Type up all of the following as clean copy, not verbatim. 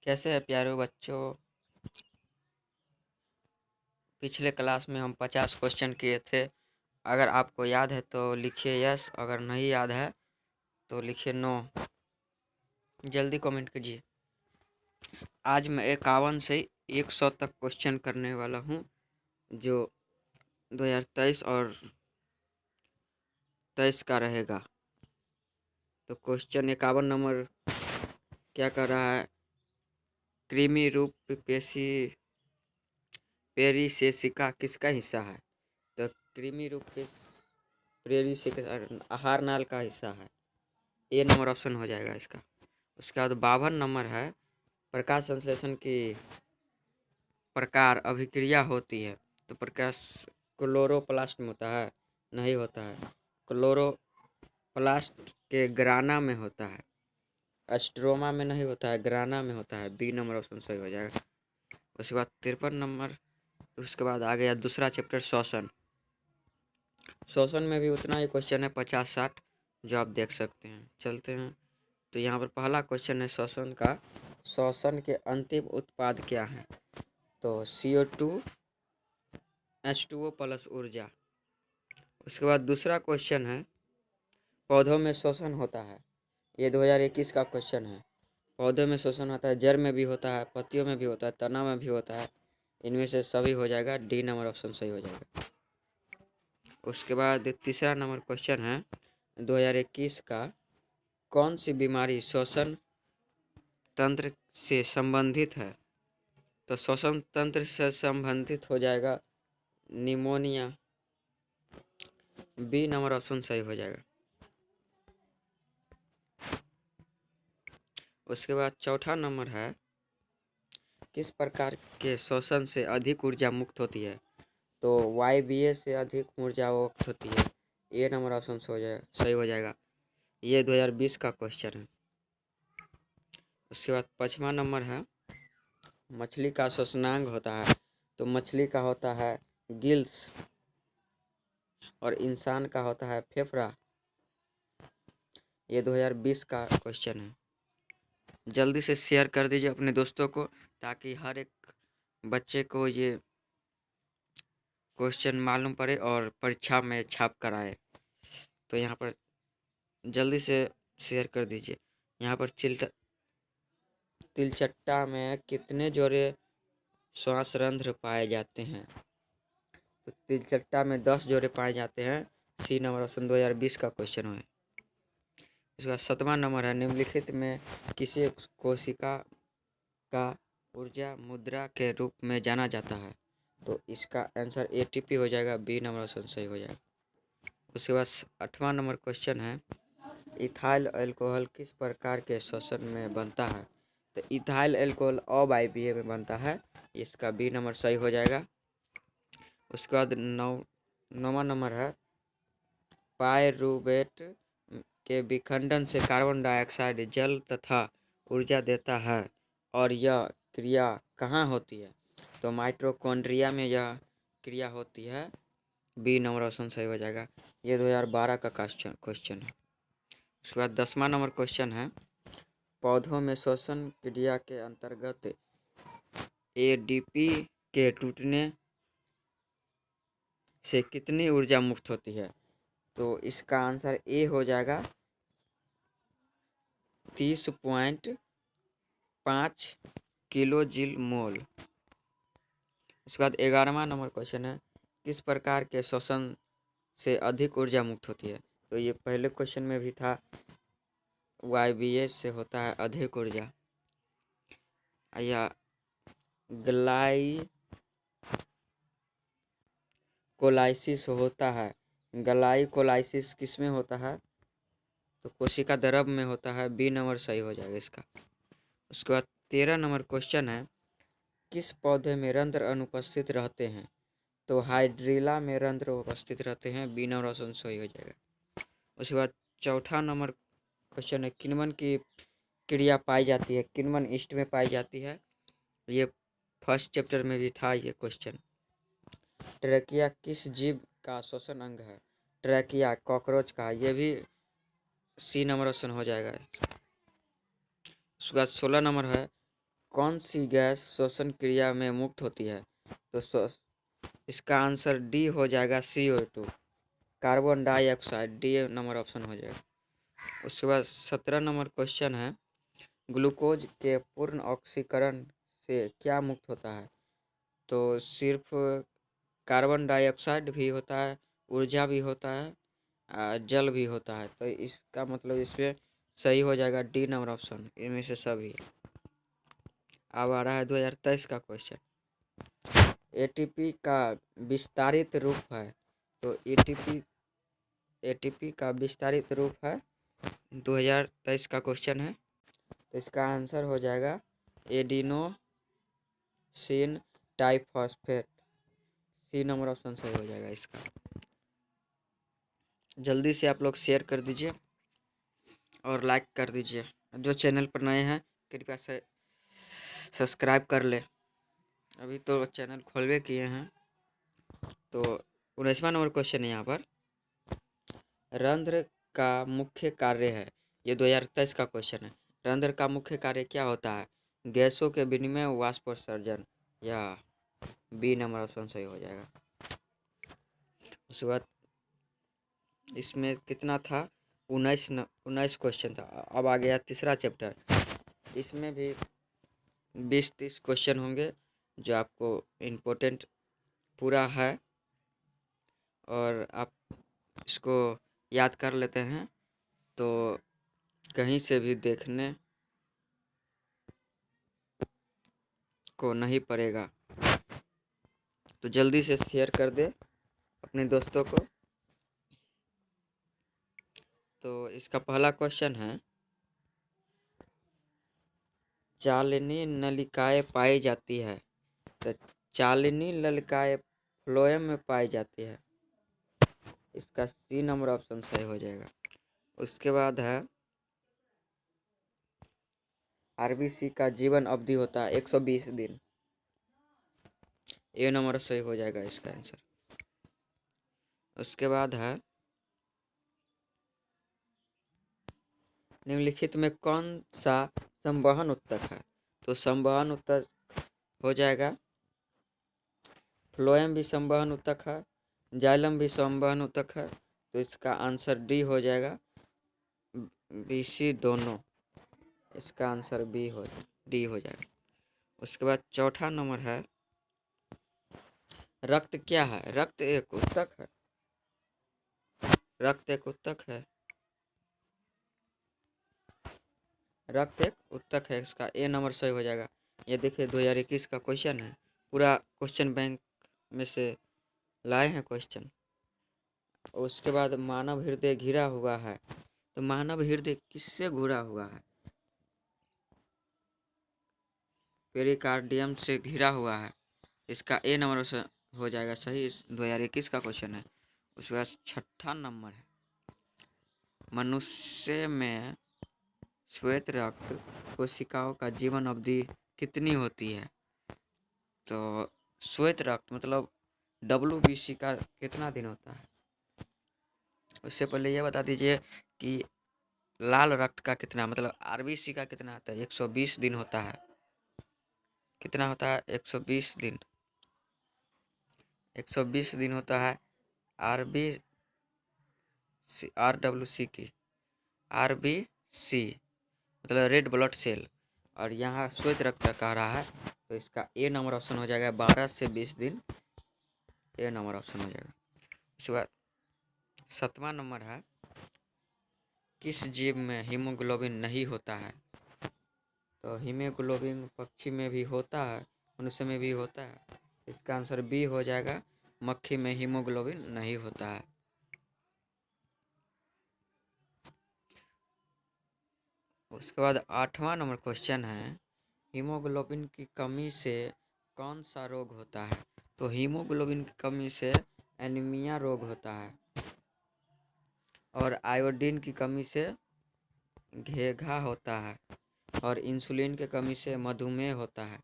कैसे हैं प्यारे बच्चों। पिछले क्लास में हम 50 क्वेश्चन किए थे। अगर आपको याद है तो लिखिए यस, अगर नहीं याद है तो लिखिए नो। जल्दी कमेंट कीजिए। आज मैं 51 से 100 तक क्वेश्चन करने वाला हूँ, जो 2023 और 23 का रहेगा। तो क्वेश्चन 51 नंबर क्या कर रहा है? कृमि रूप पेरिसेसिका किसका हिस्सा है? तो कृमि रूप पेरिसेसिका आहार नाल का हिस्सा है। ए नंबर ऑप्शन हो जाएगा इसका। उसके बाद 52 नंबर है, प्रकाश संश्लेषण की प्रकार अभिक्रिया होती है। तो प्रकाश क्लोरोप्लास्ट में होता है? नहीं होता है। क्लोरोप्लास्ट के ग्राना में होता है, एस्ट्रोमा में नहीं होता है, ग्राना में होता है। बी नंबर ऑप्शन सही हो जाएगा। उसके बाद 53 नंबर, उसके बाद आ गया दूसरा चैप्टर श्वसन। श्वसन में भी उतना ही क्वेश्चन है, 50-60, जो आप देख सकते हैं। चलते हैं। तो यहाँ पर पहला क्वेश्चन है श्वसन का। श्वसन के अंतिम उत्पाद क्या हैं? तो CO2 H2O प्लस ऊर्जा। उसके बाद दूसरा क्वेश्चन है, पौधों में श्वसन होता है। ये 2021 का क्वेश्चन है। पौधों में श्वसन होता है, जड़ में भी होता है, पत्तियों में भी होता है, तना में भी होता है। इनमें से सभी हो जाएगा। डी नंबर ऑप्शन सही हो जाएगा। उसके बाद तीसरा नंबर क्वेश्चन है 2021 का, कौन सी बीमारी श्वसन तंत्र से संबंधित है? तो श्वसन तंत्र से संबंधित हो जाएगा निमोनिया। बी नंबर ऑप्शन सही हो जाएगा। उसके बाद चौथा नंबर है, किस प्रकार के श्वसन से अधिक ऊर्जा मुक्त होती है? तो YBA से अधिक ऊर्जा मुक्त होती है। ए नंबर ऑप्शन सही हो जाएगा। ये 2020 का क्वेश्चन है। उसके बाद 5वां नंबर है, मछली का श्वसनांग होता है। तो मछली का होता है गिल्स और इंसान का होता है फेफड़ा। ये 2020 का क्वेश्चन है। जल्दी से शेयर कर दीजिए अपने दोस्तों को, ताकि हर एक बच्चे को ये क्वेश्चन मालूम पड़े और परीक्षा में छाप कर आए। तो यहाँ पर जल्दी से शेयर कर दीजिए। यहाँ पर तिलचट्टा में कितने जोड़े श्वासरंध्र पाए जाते हैं? तो तिलचट्टा में 10 जोड़े पाए जाते हैं। सी नंबर ऑप्शन 2020 का क्वेश्चन है। इसका 7वां नंबर है, निम्नलिखित में किसी कोशिका का ऊर्जा मुद्रा के रूप में जाना जाता है? तो इसका आंसर ATP हो जाएगा। बी नंबर ऑप्शन सही हो जाएगा। उसके बाद 8वां नंबर क्वेश्चन है, इथाइल अल्कोहल किस प्रकार के श्वसन में बनता है? तो इथाइल अल्कोहल अवायवीय में बनता है। इसका बी नंबर सही हो जाएगा। उसके बाद 9वां नंबर है, पायरुवेट के विखंडन से कार्बन डाइऑक्साइड जल तथा ऊर्जा देता है, और यह क्रिया कहाँ होती है? तो माइटोकॉन्ड्रिया में यह क्रिया होती है। बी नंबर ऑप्शन सही हो जाएगा। ये 2012 का क्वेश्चन है। उसके बाद 10वां नंबर क्वेश्चन है, पौधों में श्वसन क्रिया के अंतर्गत ADP के टूटने से कितनी ऊर्जा मुक्त होती है? तो इसका आंसर ए हो जाएगा, 30.5 किलो जील मोल। उसके बाद 11वां नंबर क्वेश्चन है, किस प्रकार के श्वसन से अधिक ऊर्जा मुक्त होती है? तो ये पहले क्वेश्चन में भी था, YBA से होता है अधिक ऊर्जा, या ग्लाइकोलाइसिस होता है। ग्लाइकोलाइसिस किस में होता है? तो कोशिका द्रव में होता है। बी नंबर सही हो जाएगा इसका। उसके बाद 13 नंबर क्वेश्चन है, किस पौधे में रंध्र अनुपस्थित रहते हैं? तो हाइड्रिला में रंध्र उपस्थित रहते हैं। बी नंबर ऑप्शन सही हो जाएगा। उसके बाद चौथा नंबर क्वेश्चन है, किण्वन की क्रिया पाई जाती है, किण्वन ईस्ट में पाई जाती है। ये फर्स्ट चैप्टर में भी था ये क्वेश्चन। ट्रैकिया किस जीव का श्वसन अंग है? ट्रैकिया कॉकरोच का। ये भी सी नंबर ऑप्शन हो जाएगा। उसके बाद 16 नंबर है, कौन सी गैस श्वसन क्रिया में मुक्त होती है? तो इसका आंसर डी हो जाएगा, CO2, carbon dioxide. D number option हो जाएगा। उसके बाद 17 नंबर क्वेश्चन है, ग्लूकोज के पूर्ण ऑक्सीकरण से क्या मुक्त होता है? तो सिर्फ कार्बन डाइऑक्साइड भी होता है, ऊर्जा भी होता है, जल भी होता है। तो इसका मतलब इसमें सही हो जाएगा डी नंबर ऑप्शन, इनमें से सभी। अब आ रहा है 2023 का क्वेश्चन, एटीपी का विस्तारित रूप है। तो एटीपी का विस्तारित रूप है, 2023 का क्वेश्चन है। तो इसका आंसर हो जाएगा adenosine diphosphate. C number option सही हो जाएगा इसका। जल्दी से आप लोग शेयर कर दीजिए और लाइक कर दीजिए। जो चैनल पर नए हैं कृपया से सब्सक्राइब कर ले। अभी तो चैनल खोलवे किए हैं। तो 19वां नंबर क्वेश्चन है यहाँ पर, रंध्र का मुख्य कार्य है। ये 2023 का क्वेश्चन है। रंध्र का मुख्य कार्य क्या होता है? गैसों के विनिमय, वाष्पोत्सर्जन, या बी नंबर ऑप्शन सही हो जाएगा। उसके बाद इसमें कितना था, 19 क्वेश्चन था। अब आ गया तीसरा चैप्टर। इसमें भी 20-30 क्वेश्चन होंगे जो आपको इम्पोर्टेंट पूरा है और आप इसको याद कर लेते हैं तो कहीं से भी देखने को नहीं पड़ेगा। तो जल्दी से शेयर कर दे अपने दोस्तों को। तो इसका पहला क्वेश्चन है, चालनी नलिकाएं पाई जाती है। तो चालनी नलिकाएं फ्लोएम में पाई जाती है। इसका सी नंबर ऑप्शन सही हो जाएगा। उसके बाद है, आरबीसी का जीवन अवधि होता है 120 दिन। ए नंबर सही हो जाएगा इसका आंसर। उसके बाद है, निम्नलिखित में कौन सा संवहन उत्तक है? तो संवहन उत्तक हो जाएगा, फ्लोएम भी संवहन उत्तक है, जाइलम भी संवहन उत्तक है। तो इसका आंसर डी हो जाएगा, BC दोनों। इसका आंसर डी हो जाएगा। उसके बाद चौथा नंबर है, रक्त क्या है? रक्त एक उत्तक है। रक्त एक उत्तक है। रक्त एक उत्तक है। इसका ए नंबर सही हो जाएगा। ये देखिए 2021 का क्वेश्चन है। पूरा क्वेश्चन बैंक में से लाए हैं क्वेश्चन। उसके बाद मानव हृदय घिरा हुआ है। तो मानव हृदय किससे घिरा हुआ है? पेरिकार्डियम से घिरा हुआ है। इसका ए नंबर से हो जाएगा सही। 2021 का क्वेश्चन है। उसके बाद छठा नंबर है, मनुष्य में श्वेत रक्त कोशिकाओं का जीवन अवधि कितनी होती है? तो श्वेत रक्त मतलब WBC का कितना दिन होता है? उससे पहले ये बता दीजिए कि लाल रक्त का कितना, मतलब RBC का कितना आता है? 120 दिन होता है। कितना होता है? 120 दिन। 120 दिन होता है RWC की। RBC मतलब रेड ब्लड सेल। और यहाँ श्वेत रक्त कह रहा है। तो इसका ए नंबर ऑप्शन हो जाएगा, 12 से 20 दिन। ए नंबर ऑप्शन हो जाएगा। इसके बाद 7वां नंबर है, किस जीव में हीमोग्लोबिन नहीं होता है? तो हीमोग्लोबिन पक्षी में भी होता है, मनुष्य में भी होता है। इसका आंसर बी हो जाएगा, मक्खी में हीमोग्लोबिन नहीं होता है। उसके बाद 8वां नंबर क्वेश्चन है, हीमोग्लोबिन की कमी से कौन सा रोग होता है? तो हीमोग्लोबिन की कमी से एनीमिया रोग होता है। और आयोडीन की कमी से घेघा होता है। और इंसुलिन की कमी से मधुमेह होता है।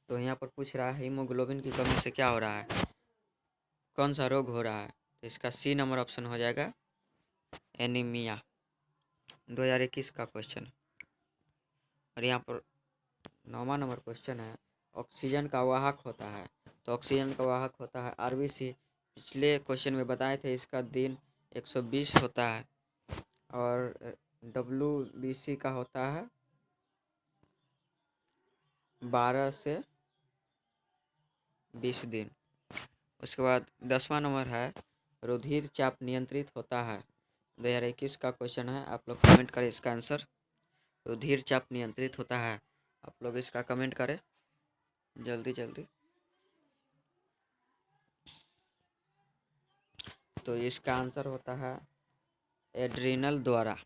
तो यहाँ पर पूछ रहा है हीमोग्लोबिन की कमी से क्या हो रहा है, कौन सा रोग हो रहा है? तो इसका सी नंबर ऑप्शन हो जाएगा, एनीमिया। 2021 का क्वेश्चन। और यहाँ पर 9वां नंबर क्वेश्चन है, ऑक्सीजन का वाहक होता है। तो ऑक्सीजन का वाहक होता है आरबीसी। पिछले क्वेश्चन में बताए थे इसका दिन 120 होता है और डब्ल्यूबीसी का होता है 12 से 20 दिन। उसके बाद 10वां नंबर है, रुधिर चाप नियंत्रित होता है। 2021 का क्वेश्चन है, आप लोग कमेंट करें इसका आंसर। रुधिर चाप नियंत्रित होता है, आप लोग इसका कमेंट करें जल्दी जल्दी। तो इसका आंसर होता है एड्रिनल द्वारा।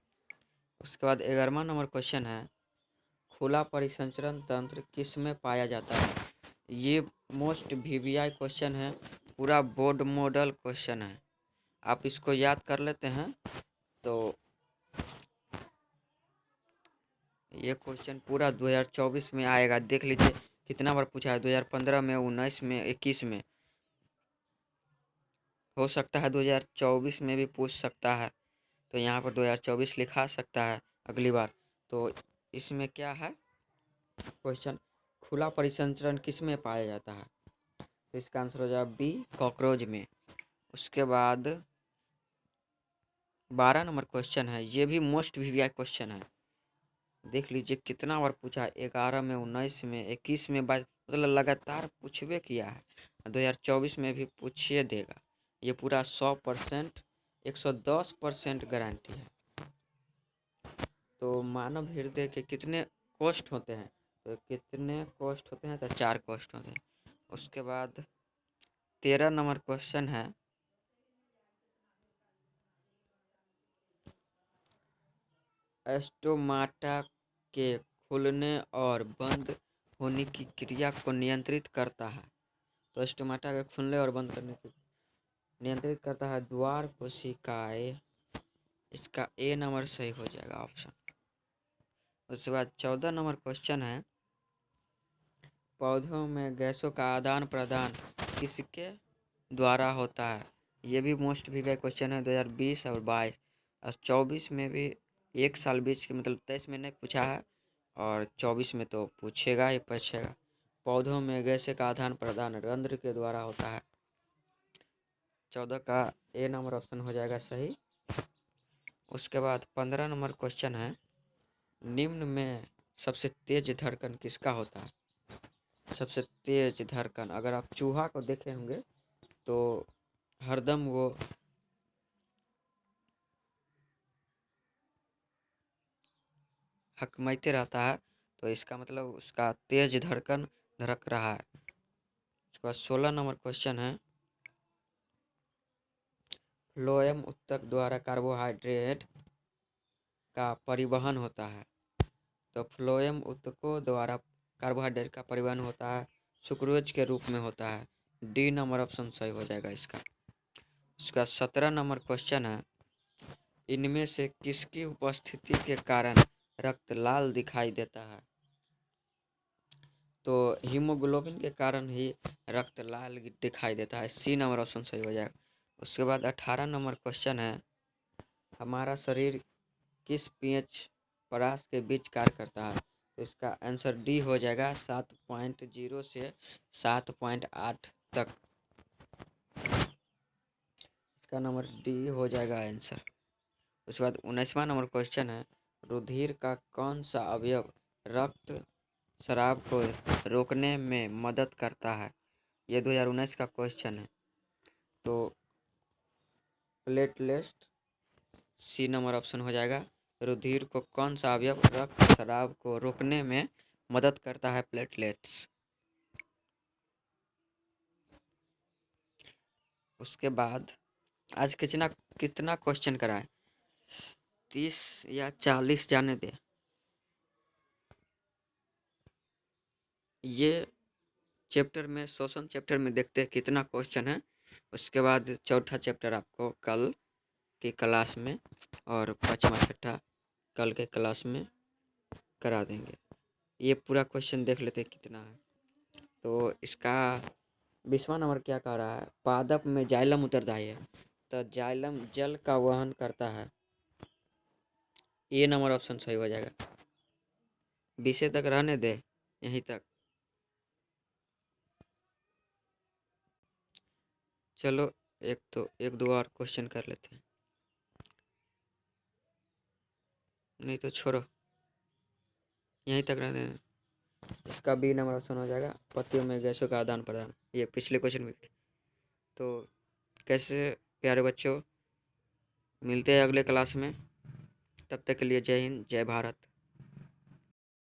उसके बाद 11वां नंबर क्वेश्चन है, खुला परिसंचरण तंत्र किस में पाया जाता है। ये मोस्ट वीवीआई क्वेश्चन है, पूरा बोर्ड मॉडल क्वेश्चन है, आप इसको याद कर लेते हैं तो ये क्वेश्चन पूरा 2024 में आएगा। देख लीजिए कितना बार पूछा है, 2015 में, 19 में, 21 में, हो सकता है 2024 में भी पूछ सकता है। तो यहाँ पर 2024 लिखा सकता है अगली बार। तो इसमें क्या है क्वेश्चन, खुला परिसंचरण किस में पाया जाता है। तो इसका आंसर हो जाएगा बी, कॉकरोच में। उसके बाद 12 नंबर क्वेश्चन है, ये भी मोस्ट वीवीआई क्वेश्चन है। देख लीजिए कितना बार पूछा है, 11 में, 19 में, 21 में, मतलब लगातार पूछबे किया है। 2024 में भी पूछिए देगा। ये पूरा 100%, 110% गारंटी है। तो मानव हृदय के कितने कोष्ठ होते हैं। तो कितने कोष्ठ होते हैं, तो 4 कोष्ठ होते हैं। उसके बाद 13 नंबर क्वेश्चन है, स्टोमाटा के खुलने और बंद होने की क्रिया को नियंत्रित करता है। तो स्टोमाटा के खुलने और बंद करने की नियंत्रित करता है द्वार कोशिकाएं। इसका ए नंबर सही हो जाएगा ऑप्शन। उसके बाद 14 नंबर क्वेश्चन है, पौधों में गैसों का आदान प्रदान किसके द्वारा होता है। ये भी मोस्ट वीवीआई क्वेश्चन है, 2020 और 22 और 24 में भी। एक साल बीच के, मतलब 23 में नहीं पूछा है और 24 में तो पूछेगा ही पूछेगा। पौधों में गैसों का आदान प्रदान रंध्र के द्वारा होता है। 14 का ए नंबर ऑप्शन हो जाएगा सही। उसके बाद 15 नंबर क्वेश्चन है, निम्न में सबसे तेज धड़कन किसका होता है। सबसे तेज धड़कन, अगर आप चूहा को देखे होंगे तो हरदम वो हकमाइते रहता है, तो इसका मतलब उसका तेज धड़कन धड़क रहा है। उसके बाद 16 नंबर क्वेश्चन है, फ्लोएम उत्तक द्वारा कार्बोहाइड्रेट का परिवहन होता है। तो फ्लोएम उत्तकों द्वारा कार्बोहाइड्रेट का परिवहन होता है, सुक्रोज के रूप में होता है। डी नंबर ऑप्शन सही हो जाएगा इसका। उसका 17 नंबर क्वेश्चन है, इनमें से किसकी उपस्थिति के कारण रक्त लाल दिखाई देता है। तो हीमोग्लोबिन के कारण ही रक्त लाल दिखाई देता है। सी नंबर ऑप्शन सही हो जाएगा। उसके बाद 18 नंबर क्वेश्चन है, हमारा शरीर किस पीएच परास के बीच कार्य करता है। तो इसका आंसर डी हो जाएगा, 7.0 से 7.8 तक। इसका नंबर डी हो जाएगा आंसर। उसके बाद 19वां नंबर क्वेश्चन है, रुधिर का कौन सा अवयव रक्त शराब को रोकने में मदद करता है। ये 2019 का क्वेश्चन है। तो प्लेटलेट, सी नंबर ऑप्शन हो जाएगा। रुधिर को कौन सा अवयव रक्त शराब को रोकने में मदद करता है, प्लेटलेट्स। उसके बाद आज कितना कितना क्वेश्चन करा है, 30 या 40 जाने दे। ये चैप्टर में, शोषण चैप्टर में देखते हैं कितना क्वेश्चन है। उसके बाद चौथा चैप्टर आपको कल की क्लास में और 5वां 6ठा कल के क्लास में करा देंगे। ये पूरा क्वेश्चन देख लेते हैं कितना है। तो इसका 20वां नंबर क्या कह रहा है, पादप में जाइलम उत्तरदायी है। तो जाइलम जल का वहन करता है। ये नंबर ऑप्शन सही हो जाएगा। 20 तक रहने दे, यहीं तक। चलो एक दो और क्वेश्चन कर लेते हैं, नहीं तो छोड़ो, यहीं तक रहने दें। इसका बी नंबर ऑप्शन हो जाएगा, पतियों में गैसों का आदान प्रदान। ये पिछले क्वेश्चन में भी। तो कैसे प्यारे बच्चों, मिलते हैं अगले क्लास में। तब तक के लिए जय हिंद, जय भारत।